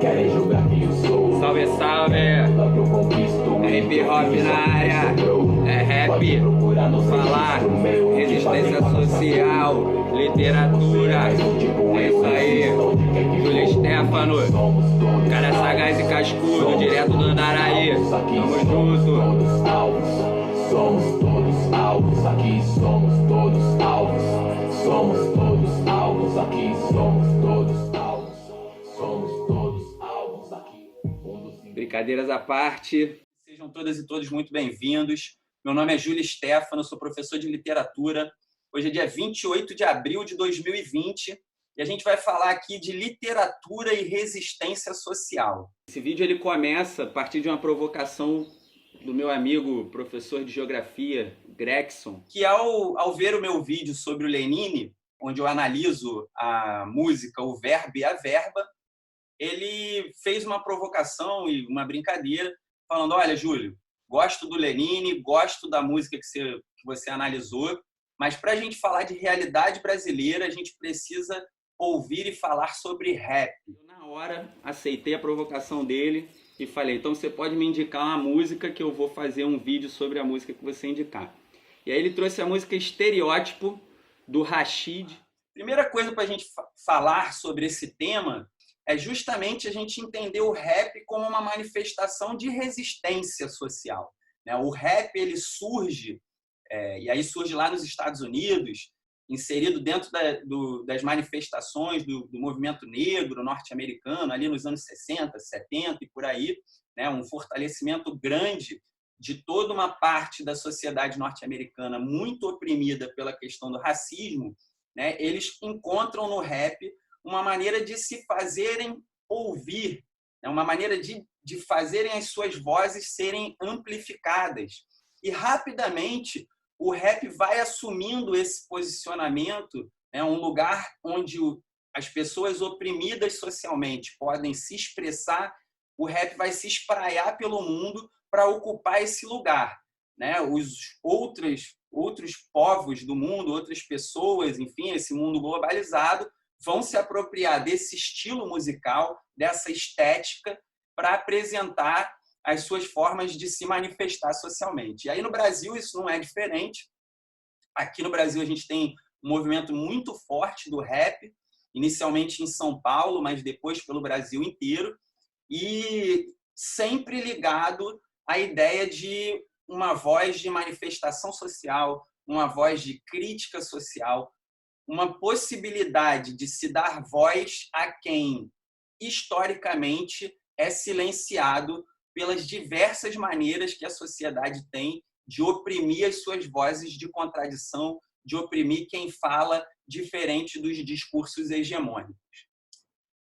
Salve, salve! É hip hop na área, é rap, falar, resistência social, literatura, é isso aí. Júlio Stefano, cara sagaz e cascudo, direto do Andaraí. Tamo junto. Somos todos alvos, aqui somos todos alvos. Somos todos alvos, aqui somos todos alvos. Somos todos alvos, aqui. Brincadeiras à parte. Sejam todas e todos muito bem-vindos. Meu nome é Júlio Stefano, sou professor de literatura. Hoje é dia 28 de abril de 2020 e a gente vai falar aqui de literatura e resistência social. Esse vídeo ele começa a partir de uma provocação do meu amigo professor de geografia, Gregson, que ao ver o meu vídeo sobre o Lenine, onde eu analiso a música, o verbo e a verba, ele fez uma provocação e uma brincadeira, falando: olha, Júlio, gosto do Lenine, gosto da música que você analisou, mas para a gente falar de realidade brasileira, a gente precisa ouvir e falar sobre rap. Eu, na hora, aceitei a provocação dele e falei: então você pode me indicar uma música que eu vou fazer um vídeo sobre a música que você indicar. E aí ele trouxe a música Estereótipo, do Rashid. Primeira coisa para a gente falar sobre esse tema é justamente a gente entender o rap como uma manifestação de resistência social. O rap ele surge, e aí surge lá nos Estados Unidos, inserido dentro das manifestações do movimento negro norte-americano, ali nos anos 60, 70 e por aí, um fortalecimento grande de toda uma parte da sociedade norte-americana muito oprimida pela questão do racismo. Eles encontram no rap uma maneira de se fazerem ouvir, uma maneira de fazerem as suas vozes serem amplificadas. E, rapidamente, o rap vai assumindo esse posicionamento, um lugar onde as pessoas oprimidas socialmente podem se expressar. O rap vai se espraiar pelo mundo para ocupar esse lugar. Os outros povos do mundo, outras pessoas, enfim, esse mundo globalizado, vão se apropriar desse estilo musical, dessa estética, para apresentar as suas formas de se manifestar socialmente. E aí no Brasil isso não é diferente. Aqui no Brasil a gente tem um movimento muito forte do rap, inicialmente em São Paulo, mas depois pelo Brasil inteiro, e sempre ligado à ideia de uma voz de manifestação social, uma voz de crítica social, uma possibilidade de se dar voz a quem, historicamente, é silenciado pelas diversas maneiras que a sociedade tem de oprimir as suas vozes de contradição, de oprimir quem fala diferente dos discursos hegemônicos.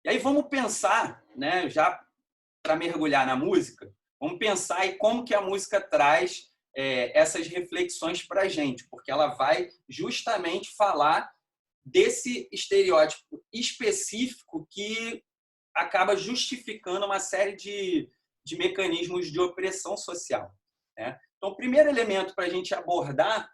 E aí vamos pensar, já para mergulhar na música, vamos pensar aí como que a música traz essas reflexões para a gente, porque ela vai justamente falar desse estereótipo específico que acaba justificando uma série de mecanismos de opressão social. Então, o primeiro elemento para a gente abordar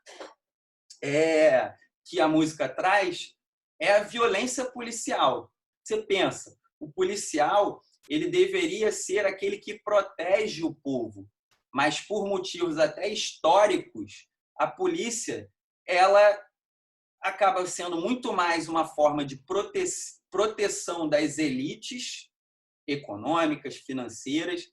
que a música traz é a violência policial. Você pensa, o policial ele deveria ser aquele que protege o povo, mas por motivos até históricos, a polícia ela acaba sendo muito mais uma forma de proteção das elites econômicas, financeiras,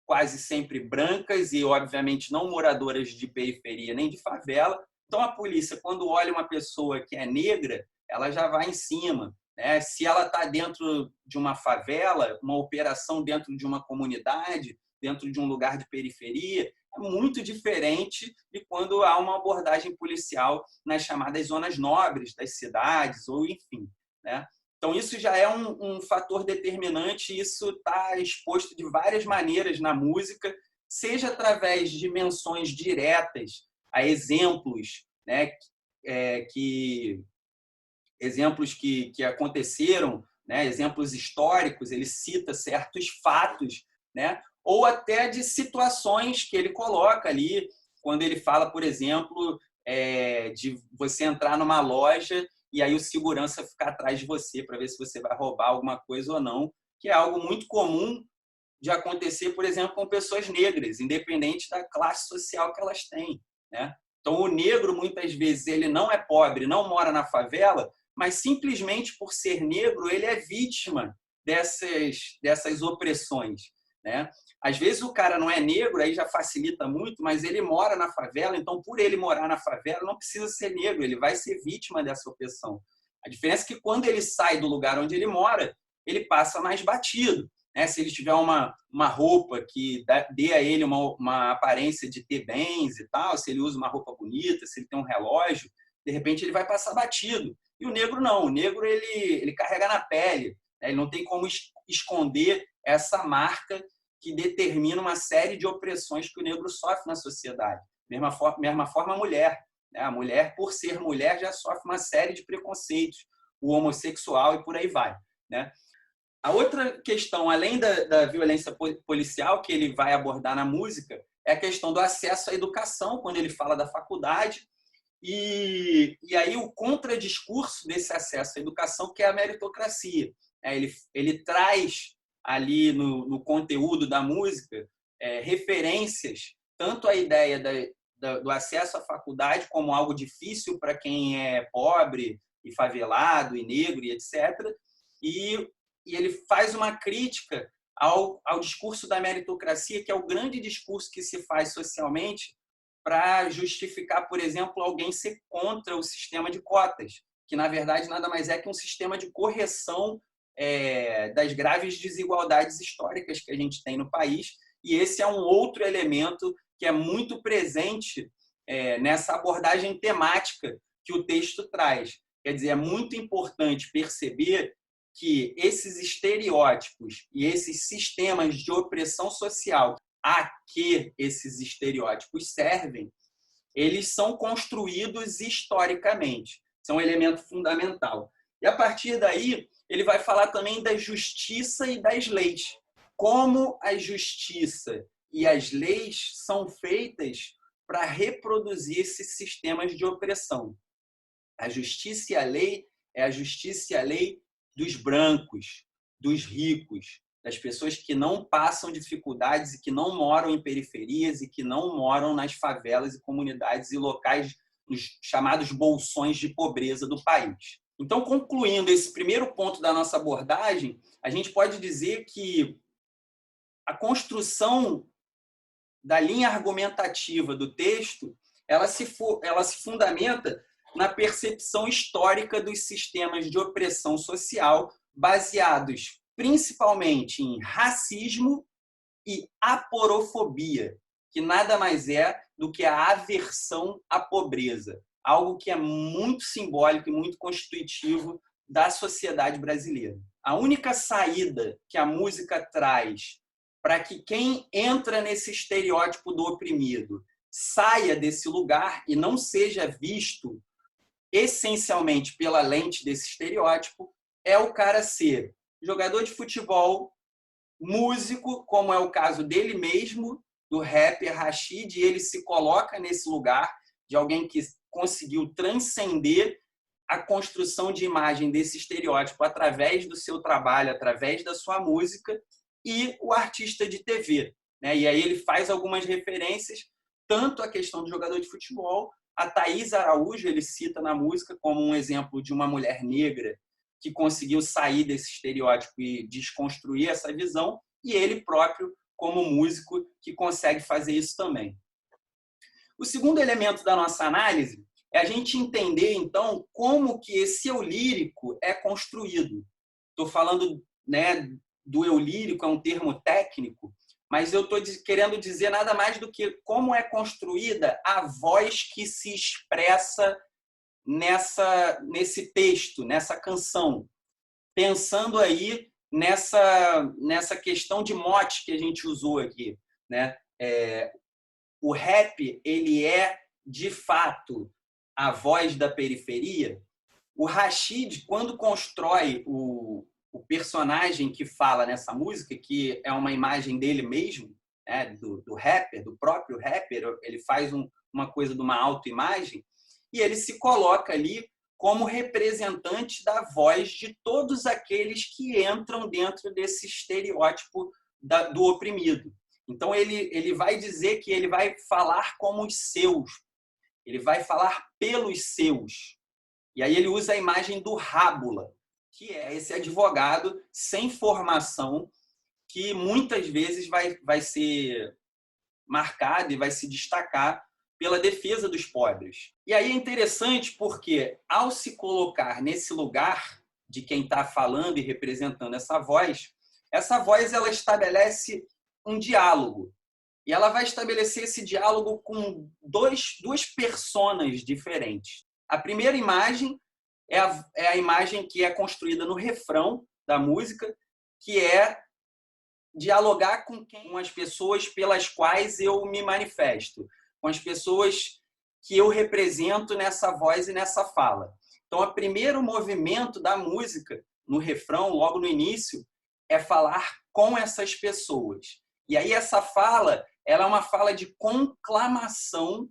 quase sempre brancas e, obviamente, não moradoras de periferia nem de favela. Então, a polícia, quando olha uma pessoa que é negra, ela já vai em cima. Se ela está dentro de uma favela, uma operação dentro de uma comunidade, dentro de um lugar de periferia, é muito diferente de quando há uma abordagem policial nas chamadas zonas nobres das cidades, ou enfim. Então, isso já é um fator determinante, isso está exposto de várias maneiras na música, seja através de menções diretas a exemplos, exemplos que aconteceram, exemplos históricos, ele cita certos fatos, ou até de situações que ele coloca ali, quando ele fala, por exemplo, de você entrar numa loja e aí o segurança ficar atrás de você para ver se você vai roubar alguma coisa ou não, que é algo muito comum de acontecer, por exemplo, com pessoas negras, independente da classe social que elas têm, né? Então, o negro, muitas vezes, ele não é pobre, não mora na favela, mas simplesmente por ser negro, ele é vítima dessas opressões, né? Às vezes o cara não é negro, aí já facilita muito, mas ele mora na favela, então por ele morar na favela não precisa ser negro, ele vai ser vítima dessa opressão. A diferença é que quando ele sai do lugar onde ele mora, ele passa mais batido, né? Se ele tiver uma roupa que dê a ele uma aparência de ter bens e tal, se ele usa uma roupa bonita, se ele tem um relógio, de repente ele vai passar batido. E o negro não, o negro ele carrega na pele, né? Ele não tem como esconder essa marca que determina uma série de opressões que o negro sofre na sociedade. Mesma forma a mulher, né? A mulher, por ser mulher, já sofre uma série de preconceitos, o homossexual e por aí vai, né? A outra questão, além da violência policial, que ele vai abordar na música, é a questão do acesso à educação, quando ele fala da faculdade. E aí o contradiscurso desse acesso à educação, que é a meritocracia. Ele traz ali no conteúdo da música referências, tanto a ideia do acesso à faculdade como algo difícil para quem é pobre e favelado e negro e etc. E ele faz uma crítica ao discurso da meritocracia, que é o grande discurso que se faz socialmente para justificar, por exemplo, alguém ser contra o sistema de cotas, que, na verdade, nada mais é que um sistema de correção das graves desigualdades históricas que a gente tem no país. E esse é um outro elemento que é muito presente nessa abordagem temática que o texto traz. Quer dizer, é muito importante perceber que esses estereótipos e esses sistemas de opressão social a que esses estereótipos servem, eles são construídos historicamente. São um elemento fundamental. E, a partir daí, ele vai falar também da justiça e das leis. Como a justiça e as leis são feitas para reproduzir esses sistemas de opressão. A justiça e a lei é a justiça e a lei dos brancos, dos ricos, das pessoas que não passam dificuldades e que não moram em periferias e que não moram nas favelas e comunidades e locais, nos chamados bolsões de pobreza do país. Então, concluindo esse primeiro ponto da nossa abordagem, a gente pode dizer que a construção da linha argumentativa do texto, ela se fundamenta na percepção histórica dos sistemas de opressão social baseados principalmente em racismo e aporofobia, que nada mais é do que a aversão à pobreza, algo que é muito simbólico e muito constitutivo da sociedade brasileira. A única saída que a música traz para que quem entra nesse estereótipo do oprimido saia desse lugar e não seja visto essencialmente pela lente desse estereótipo é o cara ser jogador de futebol, músico, como é o caso dele mesmo, do rapper Rashid, e ele se coloca nesse lugar de alguém que conseguiu transcender a construção de imagem desse estereótipo através do seu trabalho, através da sua música, e o artista de TV, né? E aí ele faz algumas referências, tanto à questão do jogador de futebol, a Thaís Araújo ele cita na música como um exemplo de uma mulher negra que conseguiu sair desse estereótipo e desconstruir essa visão, e ele próprio como músico que consegue fazer isso também. O segundo elemento da nossa análise é a gente entender, então, como que esse eu lírico é construído. Estou falando, né, do eu lírico, é um termo técnico, mas eu estou querendo dizer nada mais do que como é construída a voz que se expressa nesse texto, nessa canção, pensando aí nessa questão de mote que a gente usou aqui, né? O rap, ele é, de fato, a voz da periferia. O Rashid, quando constrói o personagem que fala nessa música, que é uma imagem dele mesmo, né? do rapper, do próprio rapper, ele faz uma coisa de uma autoimagem, e ele se coloca ali como representante da voz de todos aqueles que entram dentro desse estereótipo do oprimido. Então, ele vai dizer que ele vai falar como os seus, ele vai falar pelos seus. E aí ele usa a imagem do Rábula, que é esse advogado sem formação que muitas vezes vai ser marcado e vai se destacar pela defesa dos pobres. E aí é interessante porque, ao se colocar nesse lugar de quem está falando e representando essa voz ela estabelece um diálogo. E ela vai estabelecer esse diálogo com duas personas diferentes. A primeira imagem é a imagem que é construída no refrão da música, que é dialogar com as pessoas pelas quais eu me manifesto, com as pessoas que eu represento nessa voz e nessa fala. Então, o primeiro movimento da música, no refrão, logo no início, é falar com essas pessoas. E aí essa fala, ela é uma fala de conclamação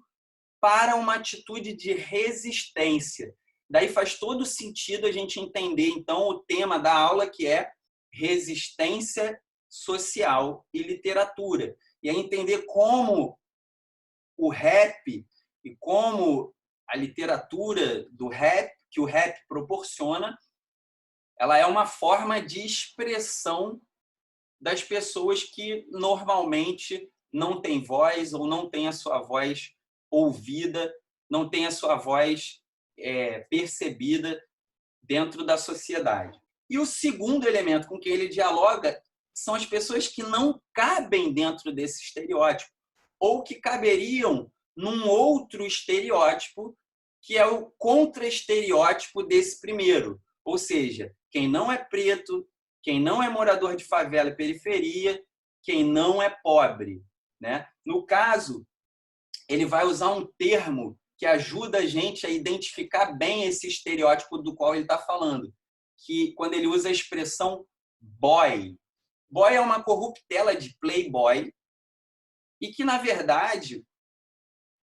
para uma atitude de resistência. Daí faz todo sentido a gente entender, então, o tema da aula, que é resistência social e literatura. E aí entender como o rap e como a literatura do rap, que o rap proporciona, ela é uma forma de expressão das pessoas que normalmente não têm voz ou não têm a sua voz ouvida, não têm a sua voz percebida dentro da sociedade. E o segundo elemento com que ele dialoga são as pessoas que não cabem dentro desse estereótipo ou que caberiam num outro estereótipo que é o contra-estereótipo desse primeiro. Ou seja, quem não é preto, quem não é morador de favela e periferia, quem não é pobre, né? No caso, ele vai usar um termo que ajuda a gente a identificar bem esse estereótipo do qual ele está falando, que quando ele usa a expressão boy. Boy é uma corruptela de playboy e que, na verdade,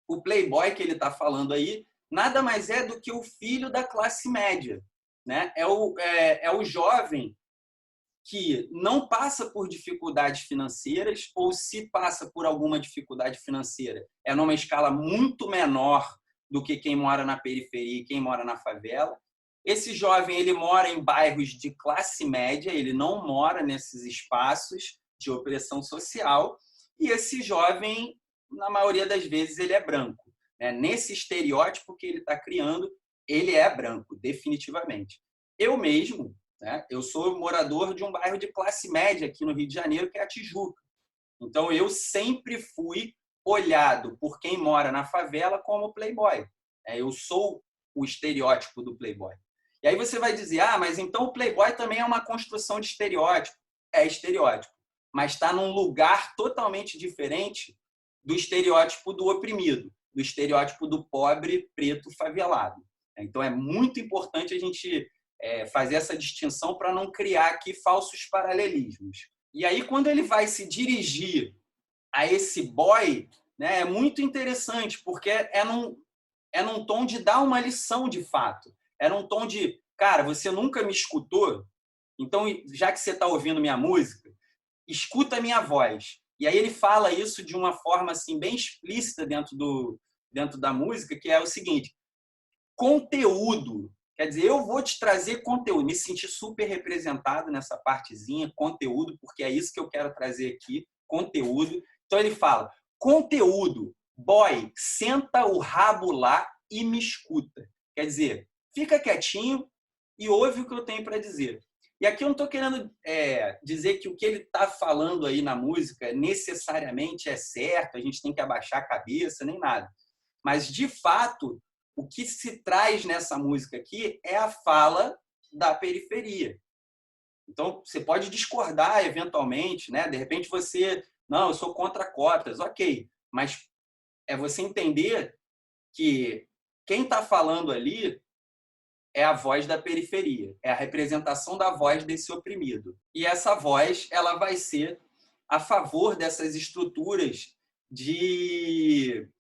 o playboy que ele está falando aí nada mais é do que o filho da classe média, né? É o jovem que não passa por dificuldades financeiras ou, se passa por alguma dificuldade financeira, é numa escala muito menor do que quem mora na periferia e quem mora na favela. Esse jovem ele mora em bairros de classe média, ele não mora nesses espaços de opressão social, e esse jovem, na maioria das vezes, ele é branco. Nesse estereótipo que ele está criando, ele é branco, definitivamente. Eu mesmo, eu sou morador de um bairro de classe média aqui no Rio de Janeiro, que é a Tijuca. Então, eu sempre fui olhado por quem mora na favela como playboy. Eu sou o estereótipo do playboy. E aí você vai dizer, mas então o playboy também é uma construção de estereótipo. É estereótipo, mas está num lugar totalmente diferente do estereótipo do oprimido, do estereótipo do pobre preto favelado. Então, é muito importante a gente fazer essa distinção para não criar aqui falsos paralelismos. E aí, quando ele vai se dirigir a esse boy, é muito interessante, porque é num tom de dar uma lição de fato. É num tom de, cara, você nunca me escutou, então, já que você está ouvindo minha música, escuta a minha voz. E aí ele fala isso de uma forma assim, bem explícita dentro da música, que é o seguinte: conteúdo. Quer dizer, eu vou te trazer conteúdo. Me senti super representado nessa partezinha, conteúdo, porque é isso que eu quero trazer aqui, conteúdo. Então ele fala, conteúdo, boy, senta o rabo lá e me escuta. Quer dizer, fica quietinho e ouve o que eu tenho para dizer. E aqui eu não estou querendo dizer que o que ele está falando aí na música necessariamente é certo, a gente tem que abaixar a cabeça, nem nada. Mas, de fato, o que se traz nessa música aqui é a fala da periferia. Então, você pode discordar eventualmente, né? De repente você, não, eu sou contra cotas, ok. Mas é você entender que quem está falando ali é a voz da periferia, é a representação da voz desse oprimido. E essa voz ela vai ser a favor dessas estruturas de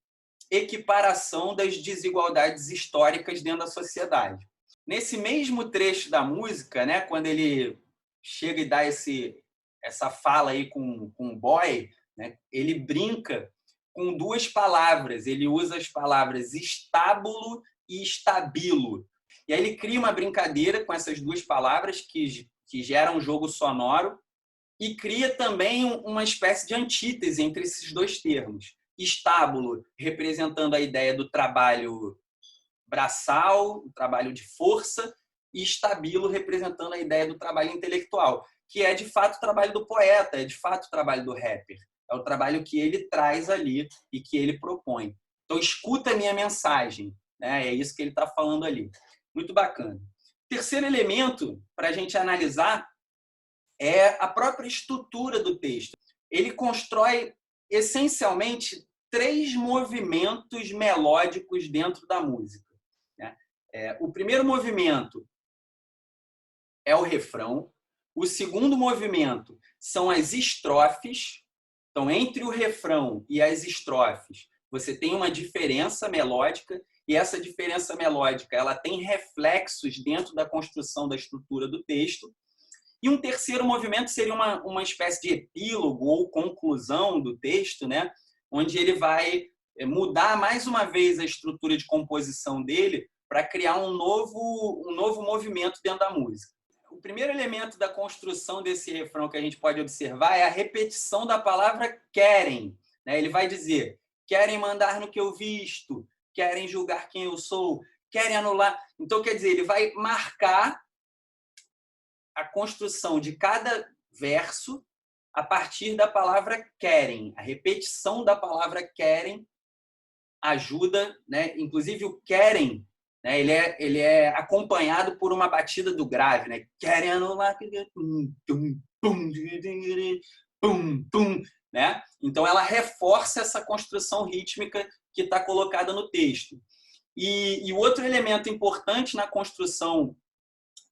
equiparação das desigualdades históricas dentro da sociedade. Nesse mesmo trecho da música, né, quando ele chega e dá essa fala aí com o boy, né, ele brinca com duas palavras. Ele usa as palavras estábulo e estabilo. E aí ele cria uma brincadeira com essas duas palavras que gera um jogo sonoro e cria também uma espécie de antítese entre esses dois termos. Estábulo representando a ideia do trabalho braçal, o trabalho de força, e estabilo representando a ideia do trabalho intelectual, que é de fato o trabalho do poeta, é de fato o trabalho do rapper. É o trabalho que ele traz ali e que ele propõe. Então, escuta a minha mensagem, né? É isso que ele está falando ali. Muito bacana. Terceiro elemento para a gente analisar é a própria estrutura do texto. Ele constrói, essencialmente, 3 movimentos melódicos dentro da música. O primeiro movimento é o refrão. O segundo movimento são as estrofes. Então, entre o refrão e as estrofes, você tem uma diferença melódica, e essa diferença melódica ela tem reflexos dentro da construção da estrutura do texto. E um terceiro movimento seria uma espécie de epílogo ou conclusão do texto, né? Onde ele vai mudar mais uma vez a estrutura de composição dele para criar um novo movimento dentro da música. O primeiro elemento da construção desse refrão que a gente pode observar é a repetição da palavra querem. Ele vai dizer, querem mandar no que eu visto, querem julgar quem eu sou, querem anular. Então, quer dizer, ele vai marcar a construção de cada verso a partir da palavra querem. A repetição da palavra querem ajuda, né? Inclusive o querem, né? Ele é acompanhado por uma batida do grave, né? Querem anular, pum, pum, né? Então ela reforça essa construção rítmica que está colocada no texto. E o outro elemento importante na construção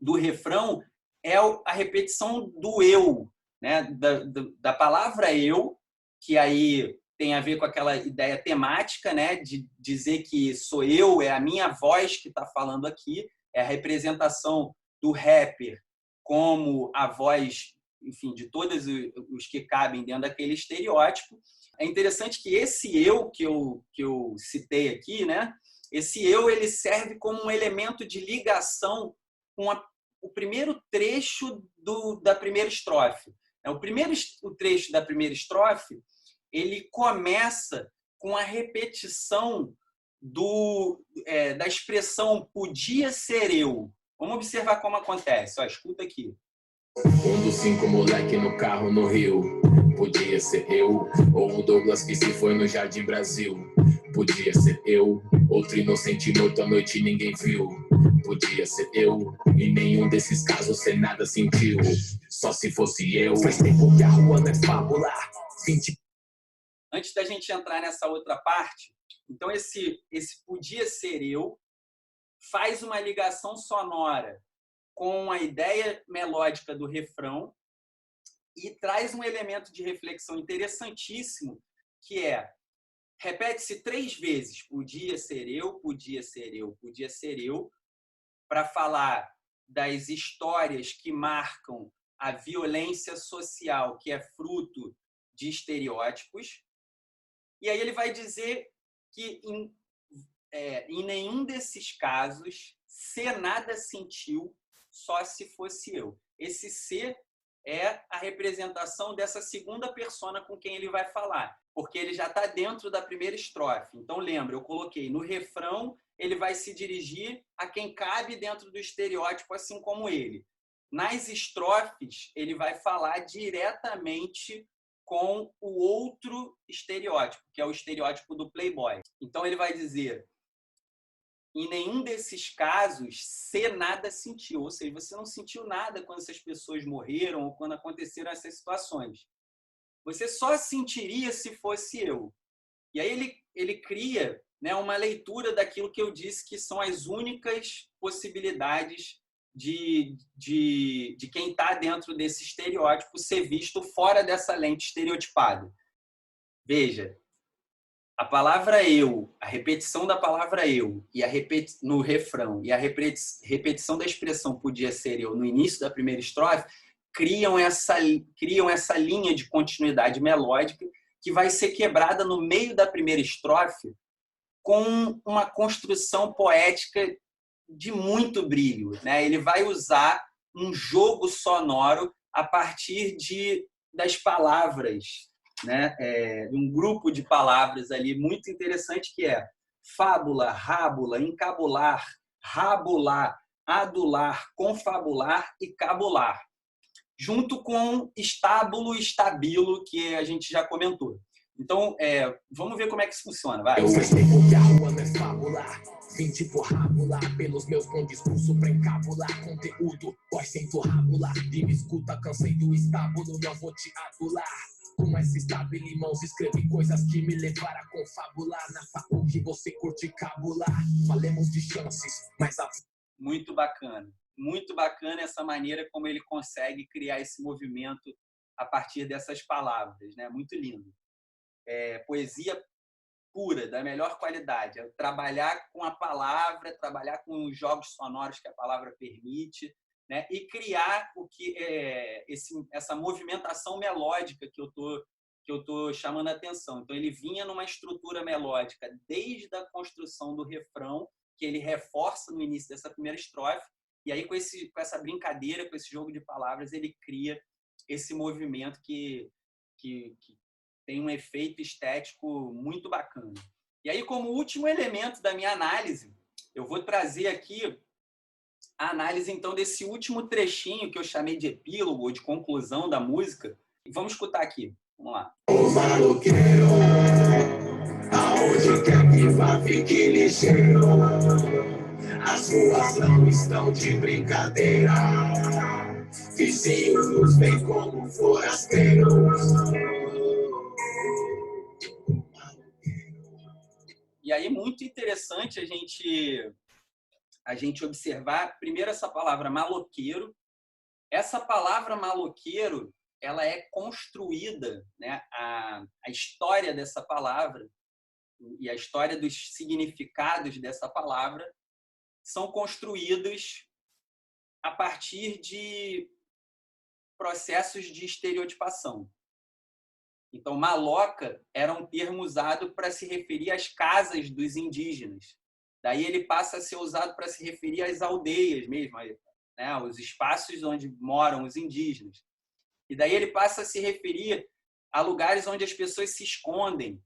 do refrão é a repetição do eu, né? Da palavra eu, que aí tem a ver com aquela ideia temática, né? De dizer que sou eu, é a minha voz que está falando aqui, é a representação do rapper como a voz, enfim, de todos os que cabem dentro daquele estereótipo. É interessante que esse eu que eu citei aqui, né? Esse eu ele serve como um elemento de ligação com o primeiro trecho da primeira estrofe. O trecho da primeira estrofe ele começa com a repetição da expressão podia ser eu. Vamos observar como acontece. Escuta aqui. Um dos 5 moleque no carro no Rio. Podia ser eu, ou o Douglas que se foi no Jardim Brasil. Podia ser eu, outro inocente morto à noite e ninguém viu. Podia ser eu, e nenhum desses casos cê nada sentiu. Só se fosse eu. Faz tempo que a rua não é fábula. Antes da gente entrar nessa outra parte, então esse podia ser eu faz uma ligação sonora com a ideia melódica do refrão e traz um elemento de reflexão interessantíssimo, que repete-se 3 vezes, podia ser eu, podia ser eu, podia ser eu, para falar das histórias que marcam a violência social, que é fruto de estereótipos. E aí ele vai dizer que em nenhum desses casos, se nada sentiu, só se fosse eu. Esse ser é a representação dessa segunda persona com quem ele vai falar, porque ele já está dentro da primeira estrofe. Então, lembra, eu coloquei no refrão, ele vai se dirigir a quem cabe dentro do estereótipo, assim como ele. Nas estrofes, ele vai falar diretamente com o outro estereótipo, que é o estereótipo do playboy. Então, ele vai dizer, em nenhum desses casos, se nada sentiu. Ou seja, você não sentiu nada quando essas pessoas morreram ou quando aconteceram essas situações. Você só sentiria se fosse eu. E aí ele cria, né, uma leitura daquilo que eu disse que são as únicas possibilidades de quem está dentro desse estereótipo ser visto fora dessa lente estereotipada. Veja, A palavra eu, a repetição da palavra eu e no refrão e a repetição da expressão podia ser eu no início da primeira estrofe criam essa linha de continuidade melódica que vai ser quebrada no meio da primeira estrofe com uma construção poética de muito brilho, né? Ele vai usar um jogo sonoro a partir das palavras, né? Um grupo de palavras ali muito interessante que é fábula, rábula, encabular, rabular, adular, confabular e cabular, junto com estábulo e estabilo, que a gente já comentou. Então, vamos ver como é que isso funciona. Vai. Eu percebo que a rua não é fabular. Vim tipo rabular pelos meus bons discursos pra encabular conteúdo. Voz sem rabular. E me escuta, cansei do estábulo, não vou te adular. Com essa estábile em mãos, escrevi coisas que me levaram a confabular. Na facu que você curte cabular. Falemos de chances, mas a... Muito bacana. Muito bacana essa maneira como ele consegue criar esse movimento a partir dessas palavras, né? Muito lindo. Poesia pura, da melhor qualidade. Trabalhar com a palavra, trabalhar com os jogos sonoros que a palavra permite, né? E criar o que essa movimentação melódica que eu tô chamando a atenção. Então, ele vinha numa estrutura melódica desde a construção do refrão, que ele reforça no início dessa primeira estrofe, e aí com essa brincadeira, com esse jogo de palavras, ele cria esse movimento que tem um efeito estético muito bacana. E aí, como último elemento da minha análise, eu vou trazer aqui a análise, então, desse último trechinho que eu chamei de epílogo, ou de conclusão da música. E vamos escutar aqui. Vamos lá. O maloqueiro, aonde quer que vá, fique ligeiro. As ruas não estão de brincadeira. Vizinhos nos veem como forasteiros. E aí, muito interessante a gente observar, primeiro, essa palavra maloqueiro. Essa palavra maloqueiro, ela é construída, né? A história dessa palavra e a história dos significados dessa palavra são construídos a partir de processos de estereotipação. Então, maloca era um termo usado para se referir às casas dos indígenas. Daí ele passa a ser usado para se referir às aldeias mesmo, né? Os espaços onde moram os indígenas. E daí ele passa a se referir a lugares onde as pessoas se escondem.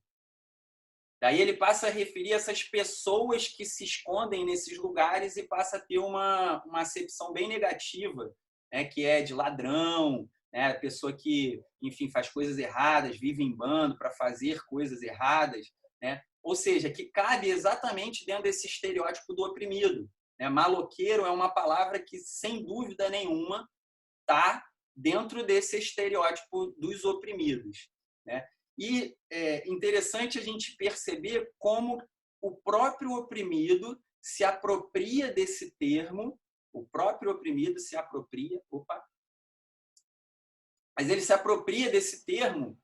Daí ele passa a referir essas pessoas que se escondem nesses lugares e passa a ter uma acepção bem negativa, né? Que é de ladrão, né? A pessoa que, enfim, faz coisas erradas, vive em bando para fazer coisas erradas, né? Ou seja, que cabe exatamente dentro desse estereótipo do oprimido, né? Maloqueiro é uma palavra que, sem dúvida nenhuma, está dentro desse estereótipo dos oprimidos, né? E é interessante a gente perceber como o próprio oprimido se apropria desse termo, o próprio oprimido se apropria, mas ele se apropria desse termo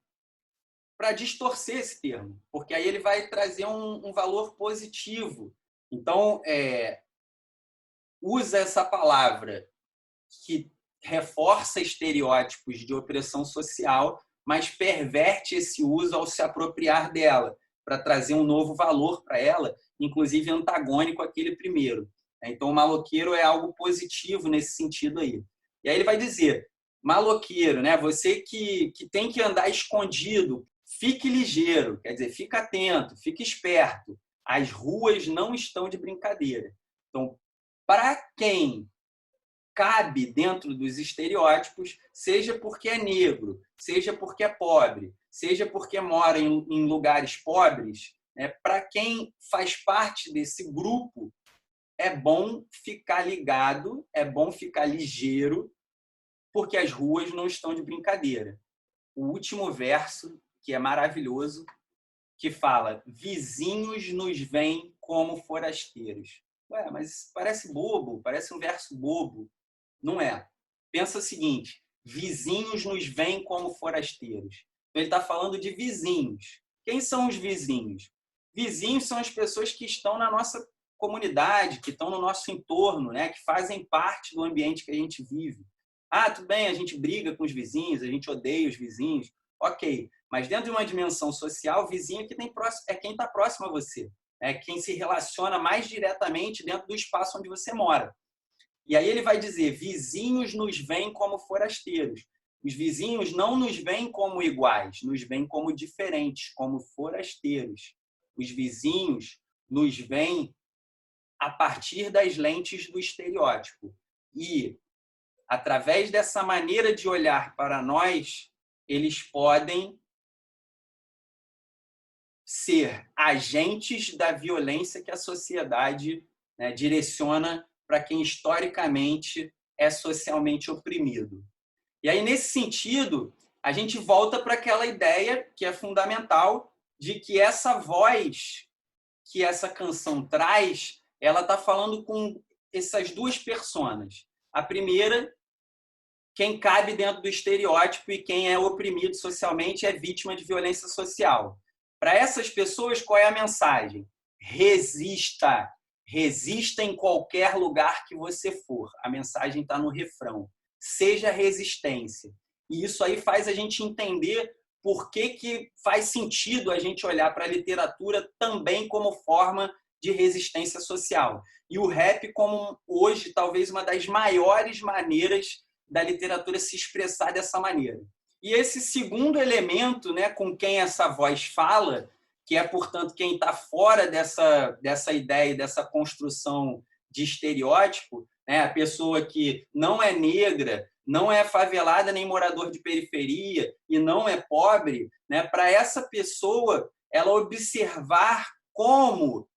para distorcer esse termo, porque aí ele vai trazer um valor positivo. Então, usa essa palavra que reforça estereótipos de opressão social, mas perverte esse uso ao se apropriar dela, para trazer um novo valor para ela, inclusive antagônico àquele primeiro. Então, o maloqueiro é algo positivo nesse sentido aí. E aí ele vai dizer, maloqueiro, né? Você que tem que andar escondido, fique ligeiro, quer dizer, fica atento, fique esperto. As ruas não estão de brincadeira. Então, para quem cabe dentro dos estereótipos, seja porque é negro, seja porque é pobre, seja porque mora em lugares pobres, né? Para quem faz parte desse grupo, é bom ficar ligado, é bom ficar ligeiro, porque as ruas não estão de brincadeira. O último verso, que é maravilhoso, que fala, vizinhos nos veem como forasteiros. Ué, mas parece bobo, parece um verso bobo. Não é. Pensa o seguinte, vizinhos nos veem como forasteiros. Então, ele está falando de vizinhos. Quem são os vizinhos? Vizinhos são as pessoas que estão na nossa comunidade, que estão no nosso entorno, né? Que fazem parte do ambiente que a gente vive. Ah, tudo bem, a gente briga com os vizinhos, a gente odeia os vizinhos, ok. Mas dentro de uma dimensão social, vizinho é quem está próximo a você. É quem se relaciona mais diretamente dentro do espaço onde você mora. E aí ele vai dizer, vizinhos nos veem como forasteiros. Os vizinhos não nos veem como iguais, nos veem como diferentes, como forasteiros. Os vizinhos nos veem a partir das lentes do estereótipo. E, através dessa maneira de olhar para nós, eles podem ser agentes da violência que a sociedade, né, direciona para quem historicamente é socialmente oprimido. E aí, nesse sentido, a gente volta para aquela ideia que é fundamental de que essa voz que essa canção traz, ela está falando com essas duas personas. A primeira, quem cabe dentro do estereótipo e quem é oprimido socialmente é vítima de violência social. Para essas pessoas, qual é a mensagem? Resista. Resista em qualquer lugar que você for. A mensagem está no refrão. Seja resistência. E isso aí faz a gente entender por que faz sentido a gente olhar para a literatura também como forma de resistência social. E o rap como, hoje, talvez uma das maiores maneiras da literatura se expressar dessa maneira. E esse segundo elemento, né, com quem essa voz fala, que é, portanto, quem está fora dessa ideia, dessa construção de estereótipo, né, a pessoa que não é negra, não é favelada nem morador de periferia e não é pobre, né, para essa pessoa, ela observar como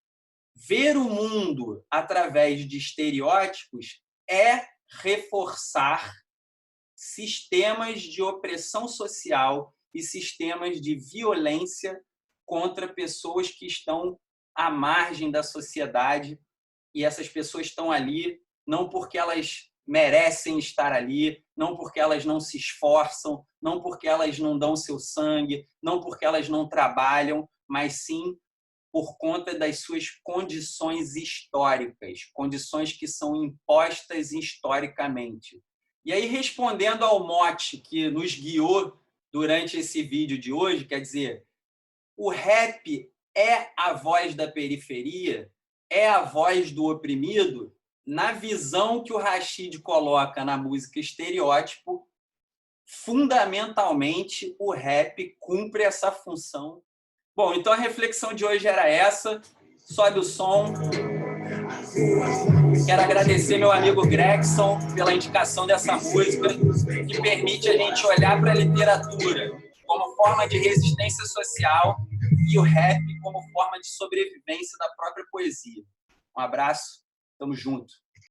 ver o mundo através de estereótipos é reforçar sistemas de opressão social e sistemas de violência contra pessoas que estão à margem da sociedade, e essas pessoas estão ali não porque elas merecem estar ali, não porque elas não se esforçam, não porque elas não dão seu sangue, não porque elas não trabalham, mas sim por conta das suas condições históricas, condições que são impostas historicamente. E aí, respondendo ao mote que nos guiou durante esse vídeo de hoje, quer dizer, o rap é a voz da periferia, é a voz do oprimido, na visão que o Rashid coloca na música Estereótipo, fundamentalmente o rap cumpre essa função. Bom, então a reflexão de hoje era essa. Sobe o som. Quero agradecer meu amigo Gregson pela indicação dessa música, que permite a gente olhar para a literatura como forma de resistência social e o rap como forma de sobrevivência da própria poesia. Um abraço, tamo junto.